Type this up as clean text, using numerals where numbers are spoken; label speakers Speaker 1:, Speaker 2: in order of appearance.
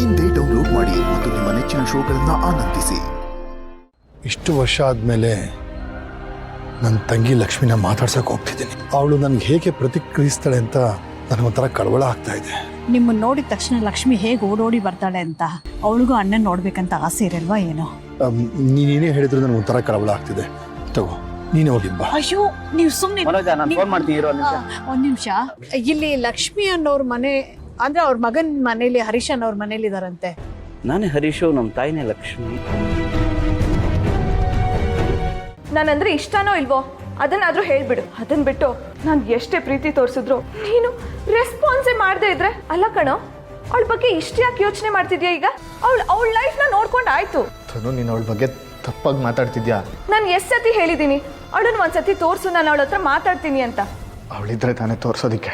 Speaker 1: ಇಂದೇ ಡೌನ್ಲೋಡ್ ಮಾಡಿ ಮತ್ತು ನಿಮ್ಮ ನೆಚ್ಚಿನ ಶೋಗಳನ್ನು ಆನಂದಿಸಿ.
Speaker 2: ಇಷ್ಟು ವರ್ಷ ಆದಮೇಲೆ ನನ್ನ ತಂಗಿ ಲಕ್ಷ್ಮಿನ ಮಾತಾಡ್ಸಕ್ಕೆ ಹೋಗ್ತಿದ್ದೀನಿ. ಅವಳು ನನಗೆ ಹೇಗೆ ಪ್ರತಿಕ್ರಿಯಿಸ್ತಾಳೆ ಅಂತ ನನಗೊಂಥರ ಕಳವಳ ಆಗ್ತಾ ಇದೆ.
Speaker 3: ನಿಮ್ಮನ್ನ ನೋಡಿದ ತಕ್ಷಣ ಲಕ್ಷ್ಮಿ ಹೇಗೆ ಓಡೋಡಿ ಬರ್ತಾಳೆ ಅಂತ ಅವಳಿಗೂ ಅಣ್ಣನ ನೋಡ್ಬೇಕಂತ ಆಸೆ ಇರಲ್ವಾ ಏನೋ?
Speaker 2: ನೀನೇ ಹೇಳಿದ್ರು ನನಗೆ ಒಂಥರ ಕಳವಳ ಆಗ್ತಿದೆ. ತಗೋ ನೀನೇ ಹೋಗಿ ಬಾ.
Speaker 3: ಅಯ್ಯೋ ನೀವು ಸುಮ್ಮನೆ ಒಂದ್ ನಿಮಿಷ. ಇಲ್ಲಿ ಲಕ್ಷ್ಮಿ ಅನ್ನೋರ್ ಮನೆ ಅಂದ್ರೆ ಅವ್ರ ಮಗನ್ ಮನೇಲಿ ಹರೀಶ್ ಅನ್ನೋರ್ ಮನೇಲಿ ಇದಾರಂತೆ.
Speaker 4: ನಾನೇ ಹರೀಶು, ನಮ್ಮ ತಾಯಿನೇ ಲಕ್ಷ್ಮಿ.
Speaker 5: ನಾನಂದ್ರೆ ಇಷ್ಟನೋ ಇಲ್ವೋ ಅದನ್ನಾದ್ರೂ ಹೇಳ್ಬಿಡು. ಅದನ್ನ ಬಿಟ್ಟು ನಾನು ಎಷ್ಟೇ ಪ್ರೀತಿ ತೋರಿಸಿದ್ರು ನೀನು ರೆಸ್ಪಾನ್ಸೇ ಮಾಡದೇ ಇದ್ರೆ ಅಲ್ಲ ಕಣೋ, ಅವಳ ಬಗ್ಗೆ ಇಷ್ಟ ಯಾಕೆ ಯೋಚನೆ ಮಾಡ್ತಿದ್ಯಾ? ಈಗ ಅವಳ ಲೈಫ್ನ ನೋಡ್ಕೊಂಡು ಆಯ್ತು.
Speaker 6: ನೀನು ಅವಳ ಬಗ್ಗೆ ತಪ್ಪಾಗಿ ಮಾತಾಡ್ತಿದ್ಯಾ?
Speaker 5: ನಾನು ಎಷ್ಟು ಸತಿ ಹೇಳಿದ್ದೀನಿ ಅವಳನ್ನ ಒಂದ್ಸತಿ ತೋರಿಸು, ನಾನು ಅವಳ ಹತ್ರ ಮಾತಾಡ್ತೀನಿ ಅಂತ.
Speaker 6: ಅವಳಿದ್ರೆ ತಾನೇ ತೋರಿಸೋದಿಕ್ಕೆ.